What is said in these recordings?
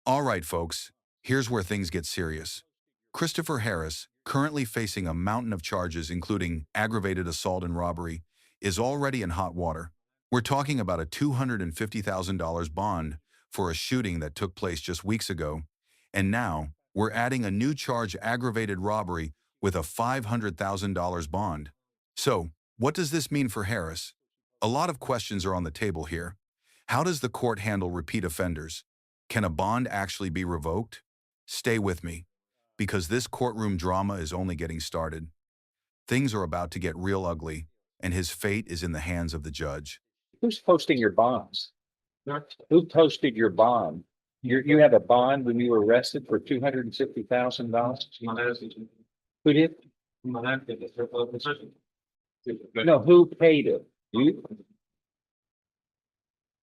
All right, folks, here's where things get serious. Christopher Harris, currently facing a mountain of charges including aggravated assault and robbery, is already in hot water. We're talking about a $250,000 bond for a shooting that took place just weeks ago, and now we're adding a new charge, aggravated robbery, with a $500,000 bond. So, what does this mean for Harris? A lot of questions are on the table here. How does the court handle repeat offenders? Can a bond actually be revoked? Stay with me, because this courtroom drama is only getting started. Things are about to get real ugly, and his fate is in the hands of the judge. Who's posting your bonds? Who posted your bond? You had a bond when you were arrested for $250,000? Who did? No, who paid it? You?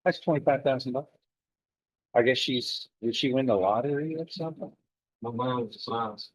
That's $25,000. I guess did she win the lottery or something? My mom was miles.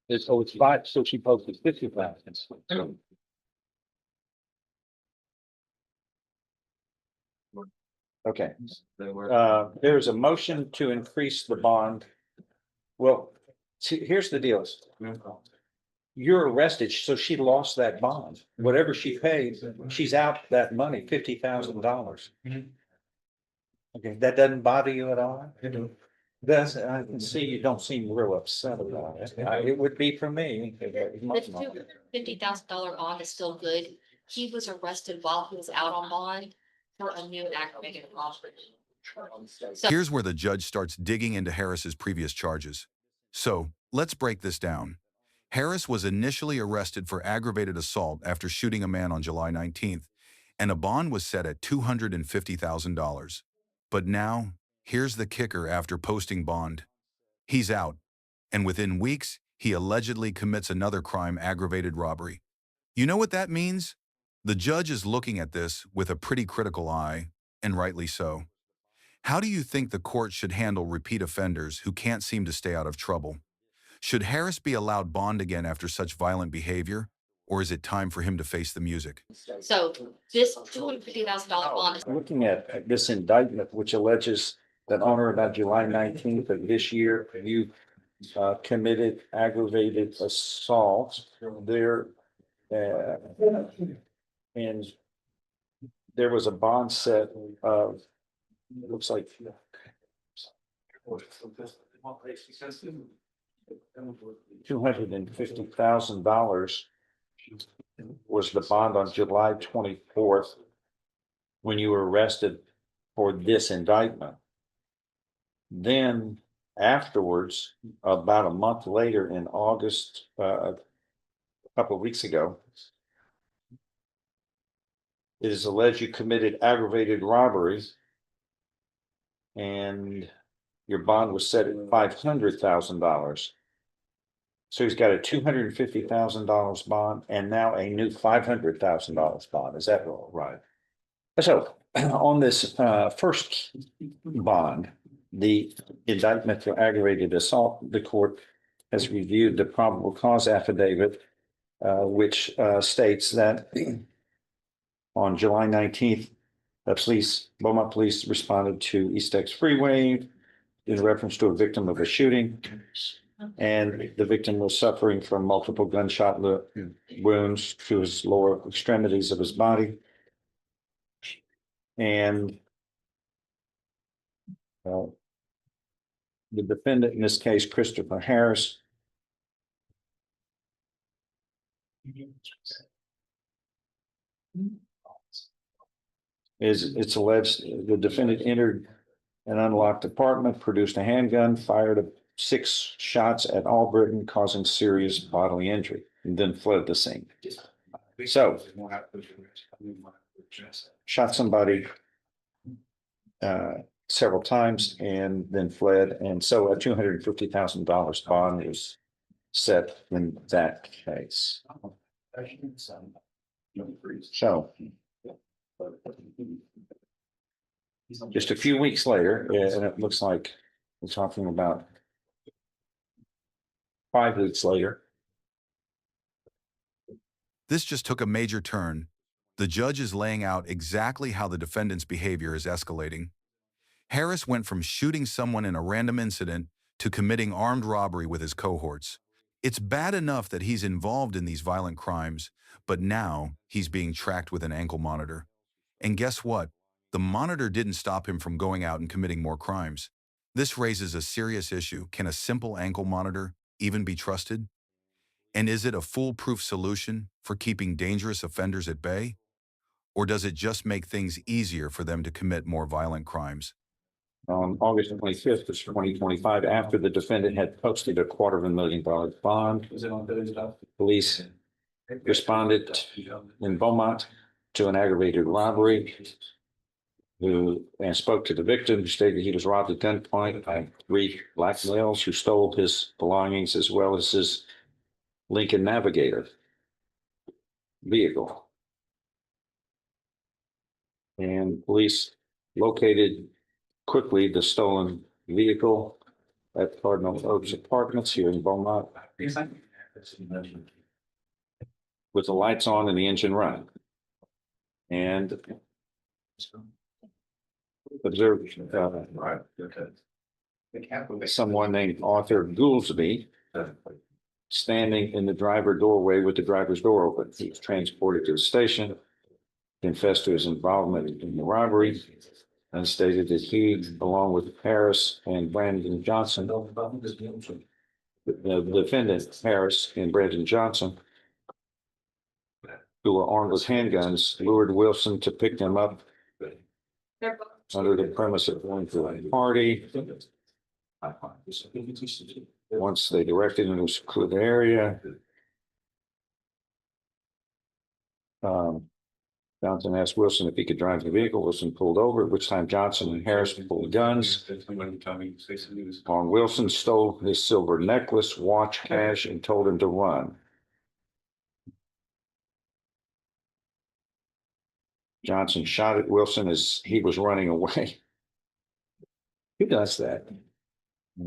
It's five, so she posted 50,000. Okay, there's a motion to increase the bond. Well, see, here's the deal. You're arrested, so she lost that bond. Whatever she paid, she's out that money, $50,000. Okay, that doesn't bother you at all? That's, I can see you don't seem real upset about it. It would be for me. The $250,000 bond is still good. He was arrested while he was out on bond for a new aggravated robbery. So Here's where the judge starts digging into Harris's previous charges. So, let's break this down. Harris was initially arrested for aggravated assault after shooting a man on July 19th, and a bond was set at $250,000. But now, here's the kicker after posting bond. He's out, and within weeks, he allegedly commits another crime, aggravated robbery. You know what that means? The judge is looking at this with a pretty critical eye, and rightly so. How do you think the court should handle repeat offenders who can't seem to stay out of trouble? Should Harris be allowed bond again after such violent behavior, or is it time for him to face the music? so this $250,000 bond is Looking at this indictment, which alleges that on or about July 19th of this year, you committed aggravated assault there. And there was a bond set of, looks like $250,000 was the bond on July 24th when you were arrested for this indictment. Then afterwards, about a month later in August, a couple of weeks ago, it is alleged you committed aggravated robbery and your bond was set at $500,000. So he's got a $250,000 bond and now a new $500,000 bond. Is that right? So on this first bond, the indictment for aggravated assault, the court has reviewed the probable cause affidavit, which states that on July 19th, Beaumont police responded to East X Freeway in reference to a victim of a shooting. And the victim was suffering from multiple gunshot wounds to his lower extremities of his body. And the defendant in this case, Christopher Harris, it's alleged the defendant entered an unlocked apartment, produced a handgun, fired 6 shots at Albritton, causing serious bodily injury, and then fled the scene. So, shot somebody several times and then fled, and so a $250,000 bond was set in that case. So, just a few weeks later, and it looks like we're talking about 5 weeks later. This just took a major turn. The judge is laying out exactly how the defendant's behavior is escalating. Harris went from shooting someone in a random incident to committing armed robbery with his cohorts. It's bad enough that he's involved in these violent crimes, but now he's being tracked with an ankle monitor. And guess what? The monitor didn't stop him from going out and committing more crimes. This raises a serious issue. Can a simple ankle monitor even be trusted? And is it a foolproof solution for keeping dangerous offenders at bay? Or does it just make things easier for them to commit more violent crimes? On August 25th of 2025, after the defendant had posted a $250,000 bond, police responded in Beaumont to an aggravated robbery and spoke to the victim, who stated he was robbed at gunpoint by 3 black males who stole his belongings as well as his Lincoln Navigator vehicle. And police located quickly the stolen vehicle at Cardinal Oaks Apartments here in Beaumont with the lights on and the engine running. And observed someone named Arthur Gouldsby standing in the driver doorway with the driver's door open. He was transported to the station, confessed to his involvement in the robbery, and stated that he, along with Harris and Brandon Johnson, the defendant, Harris and Brandon Johnson, who were armed with handguns, lured Wilson to pick them up under the premise of going to a party. Once they directed him to a secluded area, Johnson asked Wilson if he could drive the vehicle. Wilson pulled over, at which time Johnson and Harris pulled guns on Wilson, stole his silver necklace, watch, cash, and told him to run. Johnson shot at Wilson as he was running away. Who does that? I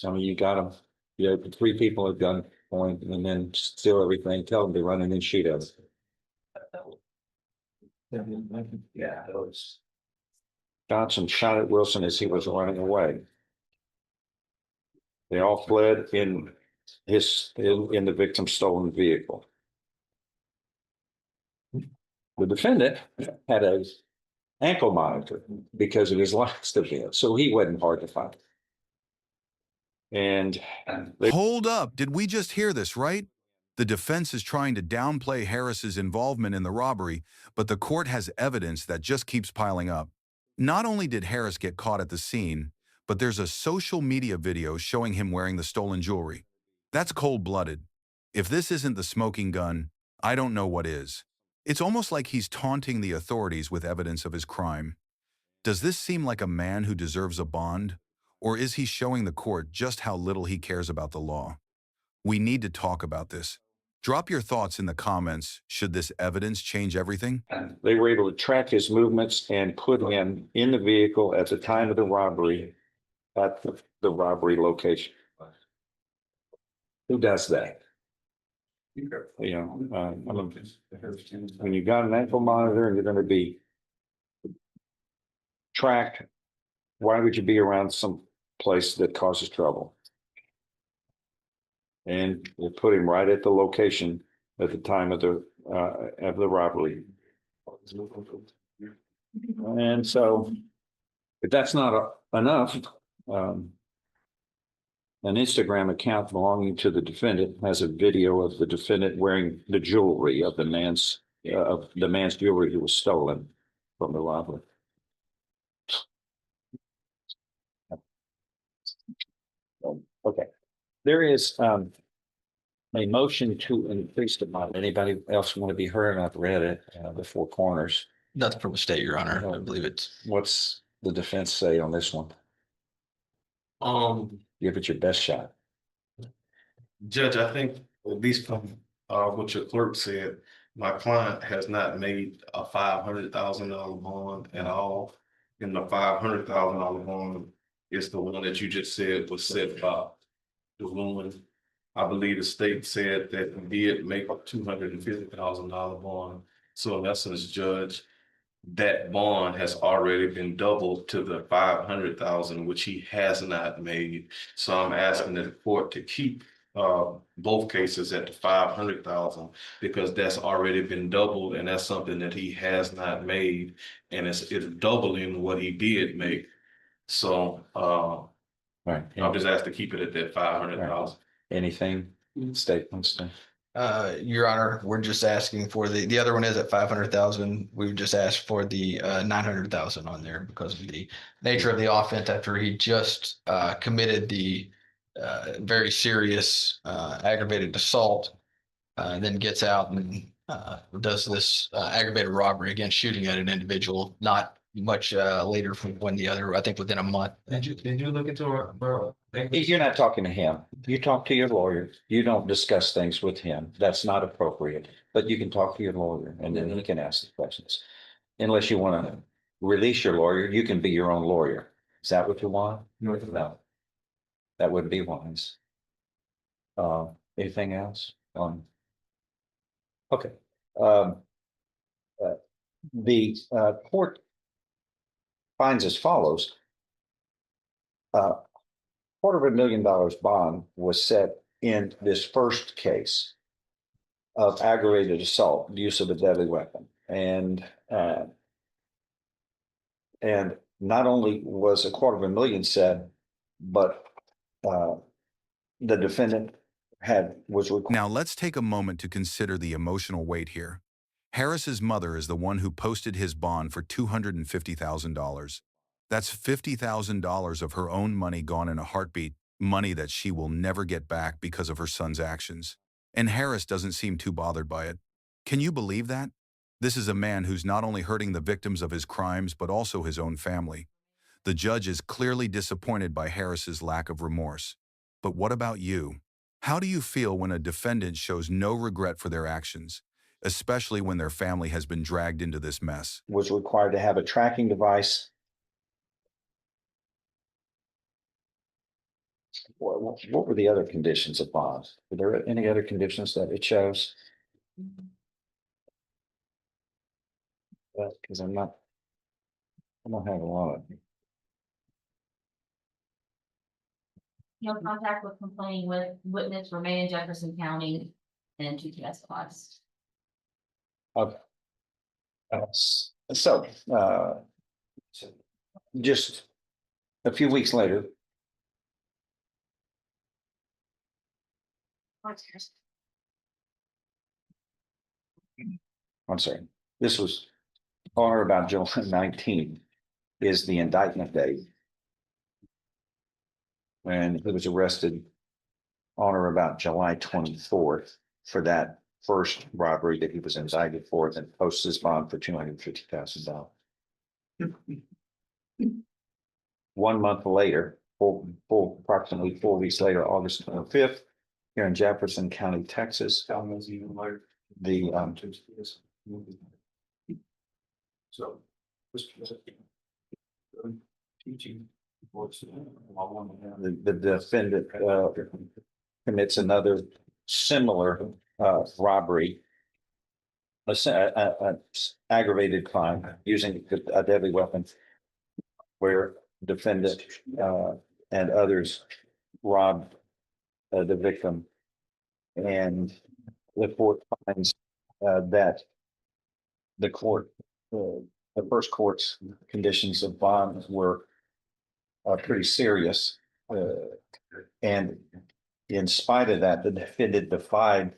mean, you got them. You have 3 people at gunpoint and then steal everything, tell them to run and then shoot us. Yeah. Johnson shot at Wilson as he was running away. They all fled in the victim's stolen vehicle. The defendant had a ankle monitor because of his last event, so he wasn't hard to find. And Hold up, did we just hear this, right? The defense is trying to downplay Harris's involvement in the robbery, but the court has evidence that just keeps piling up. Not only did Harris get caught at the scene, but there's a social media video showing him wearing the stolen jewelry. That's cold-blooded. If this isn't the smoking gun, I don't know what is. It's almost like he's taunting the authorities with evidence of his crime. Does this seem like a man who deserves a bond? Or is he showing the court just how little he cares about the law? We need to talk about this. Drop your thoughts in the comments. Should this evidence change everything? they were able to track his movements and put him in the vehicle at the time of the robbery at the robbery location. Who does that? When you got an ankle monitor and you're going to be tracked, why would you be around some place that causes trouble? And they put him right at the location at the time of the robbery. And so, if that's not enough, an Instagram account belonging to the defendant has a video of the defendant wearing the jewelry of the man's jewelry who was stolen from the robbery. Okay, there is a motion to increase the bond. Anybody else want to be heard? I've read it, the 4 corners. Nothing from the state, Your Honor. I believe it's. What's the defense say on this one? Give it your best shot. Judge, I think at least from what your clerk said, my client has not made a $500,000 bond at all. And the $500,000 bond is the one that you just said was set by the ruling. I believe the state said that we did make a $250,000 bond. So in essence, Judge, that bond has already been doubled to the 500,000, which he has not made. So I'm asking the court to keep both cases at the 500,000 because that's already been doubled and that's something that he has not made, and it's doubling what he did make. So Right. I'm just asked to keep it at that 500,000. Anything, statements? Your Honor, we're just asking for the other one is at 500,000. We would just ask for the 900,000 on there because of the nature of the offense after he just committed the very serious aggravated assault, then gets out and does this aggravated robbery, again, shooting at an individual, not much later from when the other, I think within a month. Did you look into it? You're not talking to him. You talk to your lawyer. You don't discuss things with him. That's not appropriate. But you can talk to your lawyer and then he can ask the questions. Unless you want to release your lawyer, you can be your own lawyer. Is that what you want? No. That wouldn't be wise. Anything else? Okay. The court finds as follows. $250,000 bond was set in this first case of aggravated assault, use of a deadly weapon. And not only was $250,000 set, but the defendant was required. Now let's take a moment to consider the emotional weight here. Harris's mother is the one who posted his bond for $250,000. That's $50,000 of her own money gone in a heartbeat, money that she will never get back because of her son's actions. And Harris doesn't seem too bothered by it. Can you believe that? This is a man who's not only hurting the victims of his crimes, but also his own family. The judge is clearly disappointed by Harris's lack of remorse. But what about you? How do you feel when a defendant shows no regret for their actions, especially when their family has been dragged into this mess? Was required to have a tracking device. What were the other conditions of bond? Were there any other conditions that it shows? Because I don't have a lot of. No contact with complaining with witness, remain in Jefferson County, and to testify. Okay. So, just a few weeks later. I'm sorry, this was on or about July 19th is the indictment date. And he was arrested on or about July 24th for that first robbery that he was indicted for, then posts his bond for $250,000. 1 month later, approximately 4 weeks later, August 25th, here in Jefferson County, Texas. The defendant commits another similar robbery, a aggravated crime using a deadly weapon, where defendant and others robbed the victim, and the court finds that the first court's conditions of bond were pretty serious, and in spite of that, the defendant defied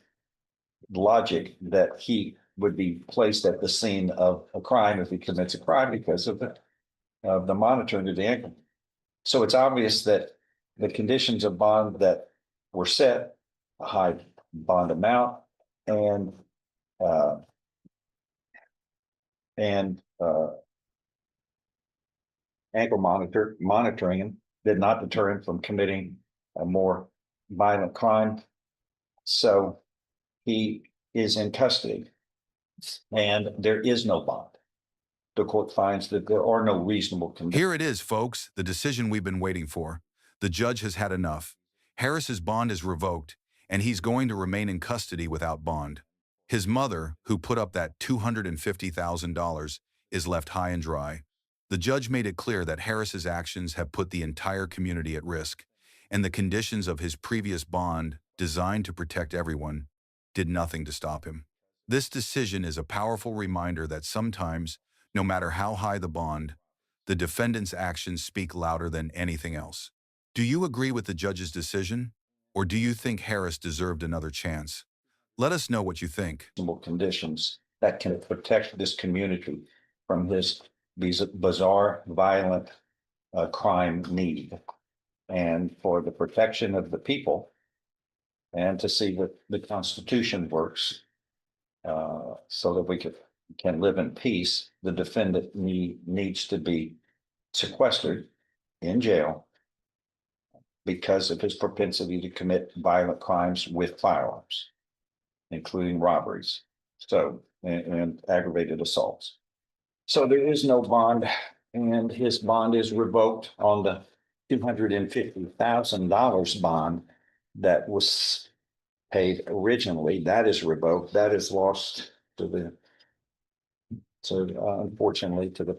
logic that he would be placed at the scene of a crime if he commits a crime because of the monitoring of the ankle. So it's obvious that the conditions of bond that were set, a high bond amount, and ankle monitoring did not deter him from committing a more violent crime. So he is in custody and there is no bond. The court finds that there are no reasonable conditions. Here it is, folks, the decision we've been waiting for. The judge has had enough. Harris's bond is revoked, and he's going to remain in custody without bond. His mother, who put up that $250,000, is left high and dry. The judge made it clear that Harris's actions have put the entire community at risk, and the conditions of his previous bond, designed to protect everyone, did nothing to stop him. This decision is a powerful reminder that sometimes, no matter how high the bond, the defendant's actions speak louder than anything else. Do you agree with the judge's decision, or do you think Harris deserved another chance? Let us know what you think. Reasonable conditions that can protect this community from these bizarre, violent crime need. And for the protection of the people and to see that the Constitution works so that we can live in peace, the defendant needs to be sequestered in jail because of his propensity to commit violent crimes with firearms, including robberies, and aggravated assaults. So there is no bond, and his bond is revoked on the $250,000 bond that was paid originally. That is revoked. That is lost unfortunately to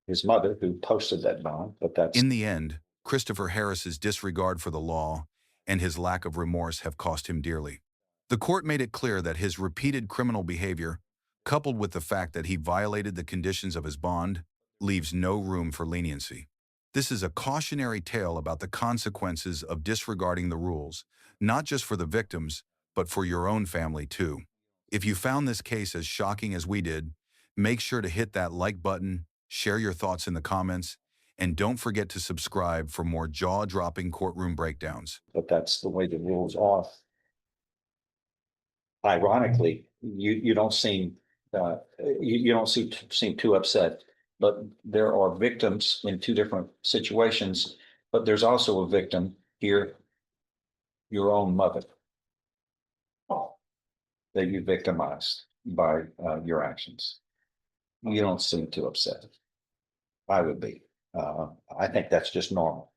his mother who posted that bond, but that's. In the end, Christopher Harris's disregard for the law and his lack of remorse have cost him dearly. The court made it clear that his repeated criminal behavior, coupled with the fact that he violated the conditions of his bond, leaves no room for leniency. This is a cautionary tale about the consequences of disregarding the rules, not just for the victims, but for your own family too. If you found this case as shocking as we did, make sure to hit that like button, share your thoughts in the comments, and don't forget to subscribe for more jaw-dropping courtroom breakdowns. But that's the way the rules are. Ironically, you don't seem you don't seem too upset, but there are victims in two different situations. But there's also a victim here, your own mother, that you victimized by your actions. You don't seem too upset. I would be. I think that's just normal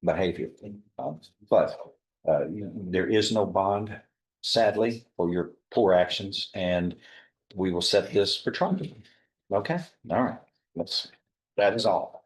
behavior. But there is no bond, sadly, for your poor actions, and we will set this for trial. Okay, all right. That is all.